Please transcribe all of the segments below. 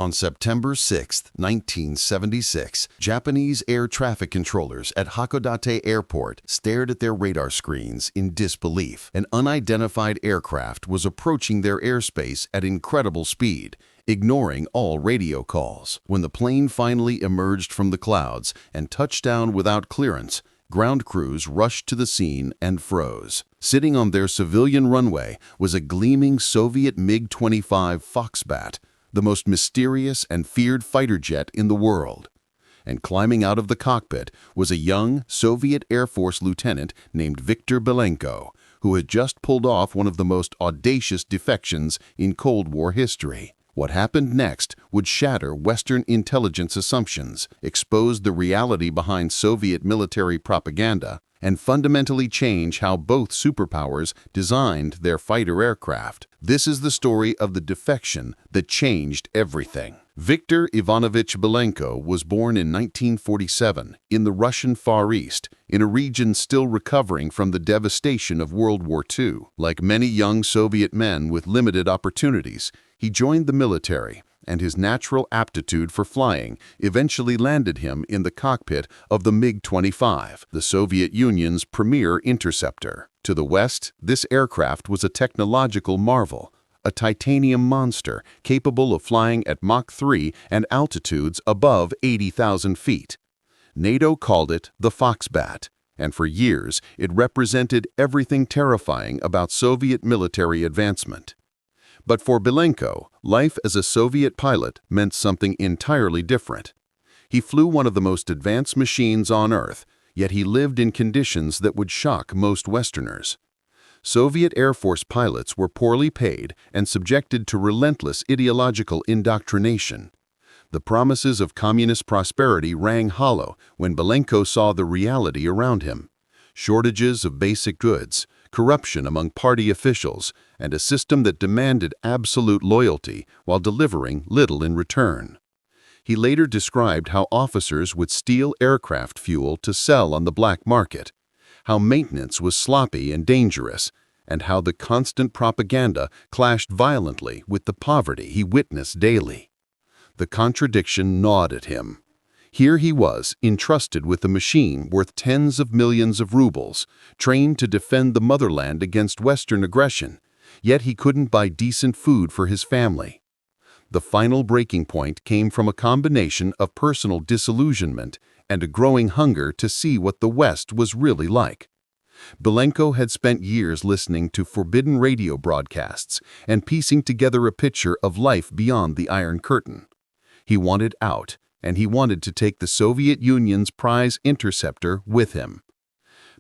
On September 6, 1976, Japanese air traffic controllers at Hakodate Airport stared at their radar screens in disbelief. An unidentified aircraft was approaching their airspace at incredible speed, ignoring all radio calls. When the plane finally emerged from the clouds and touched down without clearance, ground crews rushed to the scene and froze. Sitting on their civilian runway was a gleaming Soviet MiG-25 Foxbat, the most mysterious and feared fighter jet in the world. And climbing out of the cockpit was a young Soviet Air Force lieutenant named Viktor Belenko, who had just pulled off one of the most audacious defections in Cold War history. What happened next would shatter Western intelligence assumptions, expose the reality behind Soviet military propaganda, and fundamentally change how both superpowers designed their fighter aircraft. This is the story of the defection that changed everything. Viktor Ivanovich Belenko was born in 1947 in the Russian Far East, in a region still recovering from the devastation of World War II. Like many young Soviet men with limited opportunities, he joined the military, and his natural aptitude for flying eventually landed him in the cockpit of the MiG-25, the Soviet Union's premier interceptor. To the west, this aircraft was a technological marvel, a titanium monster capable of flying at Mach 3 and altitudes above 80,000 feet. NATO called it the Foxbat, and for years it represented everything terrifying about Soviet military advancement. But for Belenko, life as a Soviet pilot meant something entirely different. He flew one of the most advanced machines on Earth, yet he lived in conditions that would shock most Westerners. Soviet Air Force pilots were poorly paid and subjected to relentless ideological indoctrination. The promises of communist prosperity rang hollow when Belenko saw the reality around him: shortages of basic goods, corruption among party officials, and a system that demanded absolute loyalty while delivering little in return. He later described how officers would steal aircraft fuel to sell on the black market, how maintenance was sloppy and dangerous, and how the constant propaganda clashed violently with the poverty he witnessed daily. The contradiction gnawed at him. Here he was, entrusted with a machine worth tens of millions of rubles, trained to defend the motherland against Western aggression, yet he couldn't buy decent food for his family. The final breaking point came from a combination of personal disillusionment and a growing hunger to see what the West was really like. Belenko had spent years listening to forbidden radio broadcasts and piecing together a picture of life beyond the Iron Curtain. He wanted out, and he wanted to take the Soviet Union's prize interceptor with him.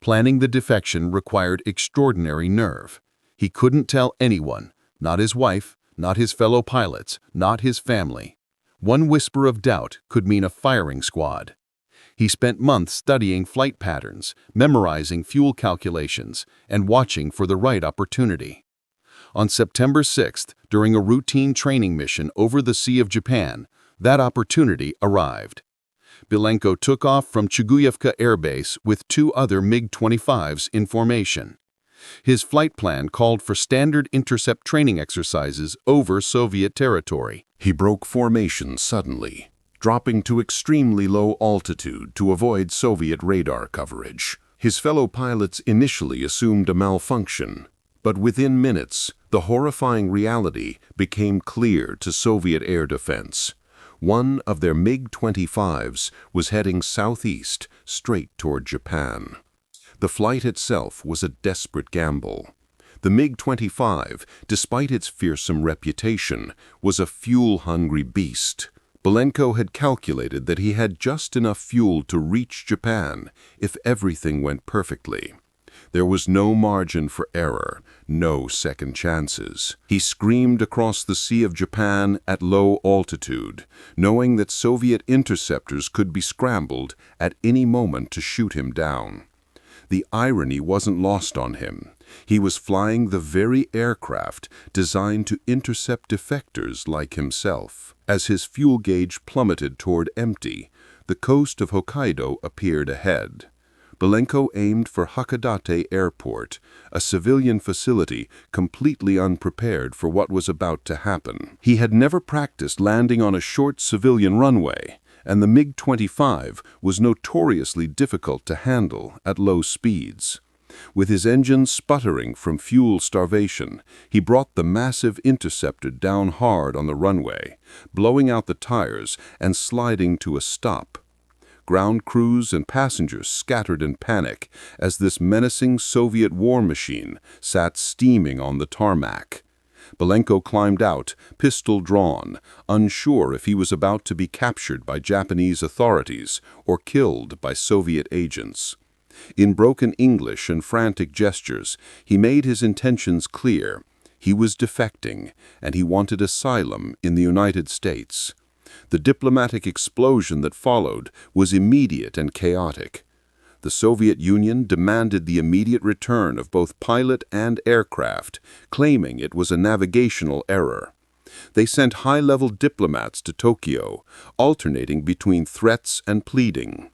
Planning the defection required extraordinary nerve. He couldn't tell anyone, not his wife, not his fellow pilots, not his family. One whisper of doubt could mean a firing squad. He spent months studying flight patterns, memorizing fuel calculations, and watching for the right opportunity. On September 6th, during a routine training mission over the Sea of Japan, that opportunity arrived. Belenko took off from Chuguyevka Air Base with 2 other MiG-25s in formation. His flight plan called for standard intercept training exercises over Soviet territory. He broke formation suddenly, dropping to extremely low altitude to avoid Soviet radar coverage. His fellow pilots initially assumed a malfunction, but within minutes, the horrifying reality became clear to Soviet air defense. One of their MiG-25s was heading southeast, straight toward Japan. The flight itself was a desperate gamble. The MiG-25, despite its fearsome reputation, was a fuel-hungry beast. Belenko had calculated that he had just enough fuel to reach Japan if everything went perfectly. There was no margin for error, no second chances. He screamed across the Sea of Japan at low altitude, knowing that Soviet interceptors could be scrambled at any moment to shoot him down. The irony wasn't lost on him. He was flying the very aircraft designed to intercept defectors like himself. As his fuel gauge plummeted toward empty, the coast of Hokkaido appeared ahead. Belenko aimed for Hakodate Airport, a civilian facility completely unprepared for what was about to happen. He had never practiced landing on a short civilian runway, and the MiG-25 was notoriously difficult to handle at low speeds. With his engine sputtering from fuel starvation, he brought the massive interceptor down hard on the runway, blowing out the tires and sliding to a stop. Ground crews and passengers scattered in panic as this menacing Soviet war machine sat steaming on the tarmac. Belenko climbed out, pistol drawn, unsure if he was about to be captured by Japanese authorities or killed by Soviet agents. In broken English and frantic gestures, he made his intentions clear. He was defecting, and he wanted asylum in the United States. The diplomatic explosion that followed was immediate and chaotic. The Soviet Union demanded the immediate return of both pilot and aircraft, claiming it was a navigational error. They sent high-level diplomats to Tokyo, alternating between threats and pleading.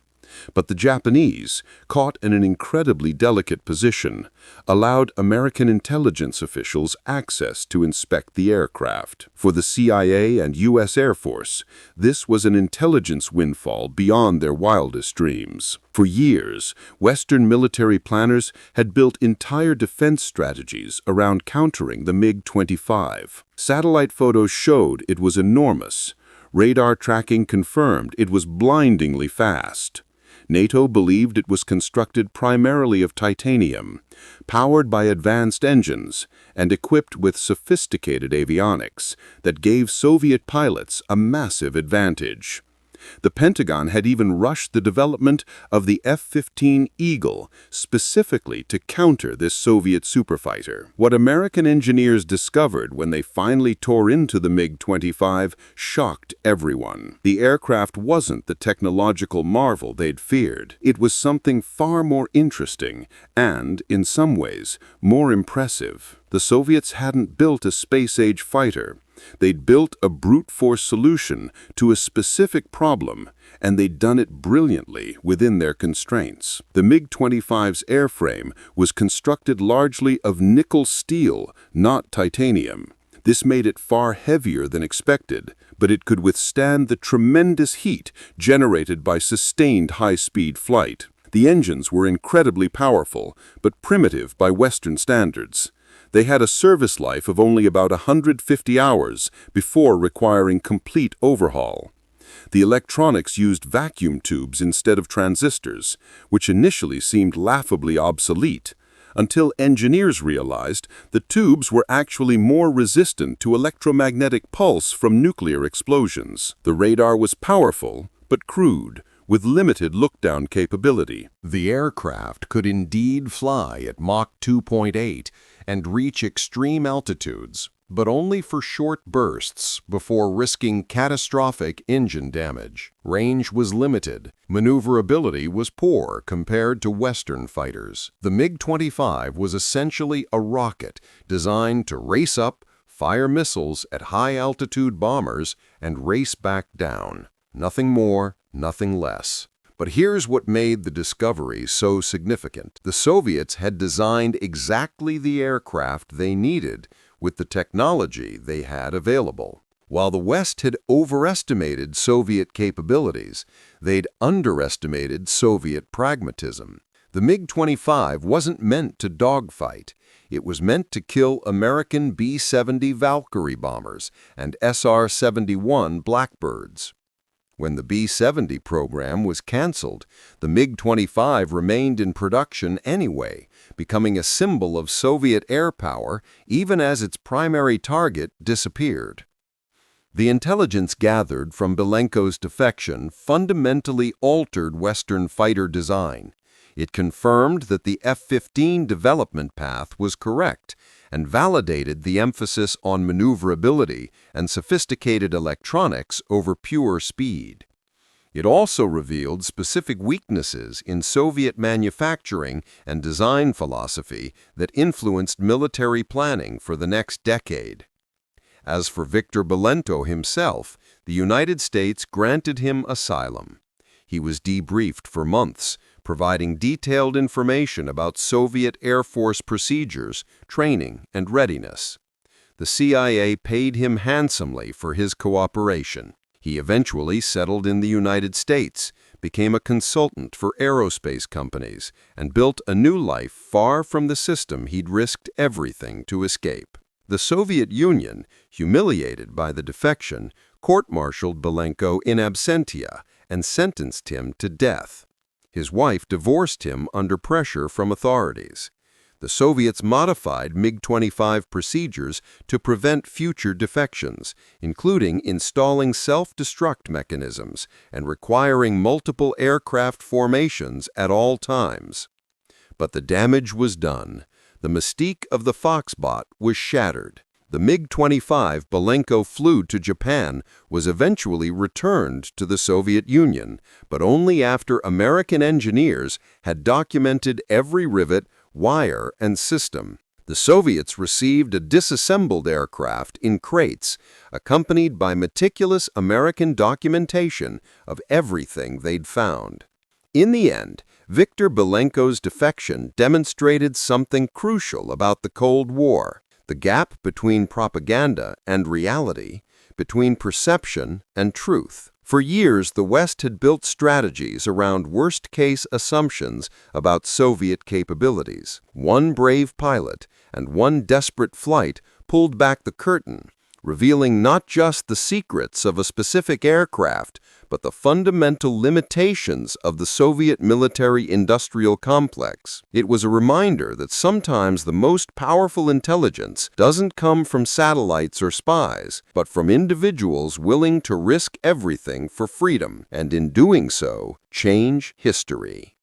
But the Japanese, caught in an incredibly delicate position, allowed American intelligence officials access to inspect the aircraft. For the CIA and U.S. Air Force, this was an intelligence windfall beyond their wildest dreams. For years, Western military planners had built entire defense strategies around countering the MiG-25. Satellite photos showed it was enormous. Radar tracking confirmed it was blindingly fast. NATO believed it was constructed primarily of titanium, powered by advanced engines, and equipped with sophisticated avionics that gave Soviet pilots a massive advantage. The Pentagon had even rushed the development of the F-15 Eagle specifically to counter this Soviet superfighter. What American engineers discovered when they finally tore into the MiG-25 shocked everyone. The aircraft wasn't the technological marvel they'd feared. It was something far more interesting and, in some ways, more impressive. The Soviets hadn't built a space-age fighter. They'd built a brute force solution to a specific problem, and they'd done it brilliantly within their constraints. The MiG-25's airframe was constructed largely of nickel steel, not titanium. This made it far heavier than expected, but it could withstand the tremendous heat generated by sustained high-speed flight. The engines were incredibly powerful, but primitive by Western standards. They had a service life of only about 150 hours before requiring complete overhaul. The electronics used vacuum tubes instead of transistors, which initially seemed laughably obsolete, until engineers realized the tubes were actually more resistant to electromagnetic pulse from nuclear explosions. The radar was powerful, but crude, with limited look-down capability. The aircraft could indeed fly at Mach 2.8 and reach extreme altitudes, but only for short bursts before risking catastrophic engine damage. Range was limited. Maneuverability was poor compared to Western fighters. The MiG-25 was essentially a rocket designed to race up, fire missiles at high-altitude bombers, and race back down. Nothing more, nothing less. But here's what made the discovery so significant. The Soviets had designed exactly the aircraft they needed with the technology they had available. While the West had overestimated Soviet capabilities, they'd underestimated Soviet pragmatism. The MiG-25 wasn't meant to dogfight. It was meant to kill American B-70 Valkyrie bombers and SR-71 Blackbirds. When the B-70 program was canceled, the MiG-25 remained in production anyway, becoming a symbol of Soviet air power even as its primary target disappeared. The intelligence gathered from Belenko's defection fundamentally altered Western fighter design. It confirmed that the F-15 development path was correct and validated the emphasis on maneuverability and sophisticated electronics over pure speed. It also revealed specific weaknesses in Soviet manufacturing and design philosophy that influenced military planning for the next decade. As for Viktor Belenko himself, the United States granted him asylum. He was debriefed for months, providing detailed information about Soviet Air Force procedures, training, and readiness. The CIA paid him handsomely for his cooperation. He eventually settled in the United States, became a consultant for aerospace companies, and built a new life far from the system he'd risked everything to escape. The Soviet Union, humiliated by the defection, court-martialed Belenko in absentia and sentenced him to death. His wife divorced him under pressure from authorities. The Soviets modified MiG-25 procedures to prevent future defections, including installing self-destruct mechanisms and requiring multiple aircraft formations at all times. But the damage was done. The mystique of the Foxbat was shattered. The MiG-25 Belenko flew to Japan was eventually returned to the Soviet Union, but only after American engineers had documented every rivet, wire, and system. The Soviets received a disassembled aircraft in crates, accompanied by meticulous American documentation of everything they'd found. In the end, Viktor Belenko's defection demonstrated something crucial about the Cold War: the gap between propaganda and reality, between perception and truth. For years, the West had built strategies around worst-case assumptions about Soviet capabilities. One brave pilot and one desperate flight pulled back the curtain, revealing not just the secrets of a specific aircraft, but the fundamental limitations of the Soviet military-industrial complex. It was a reminder that sometimes the most powerful intelligence doesn't come from satellites or spies, but from individuals willing to risk everything for freedom, and in doing so, change history.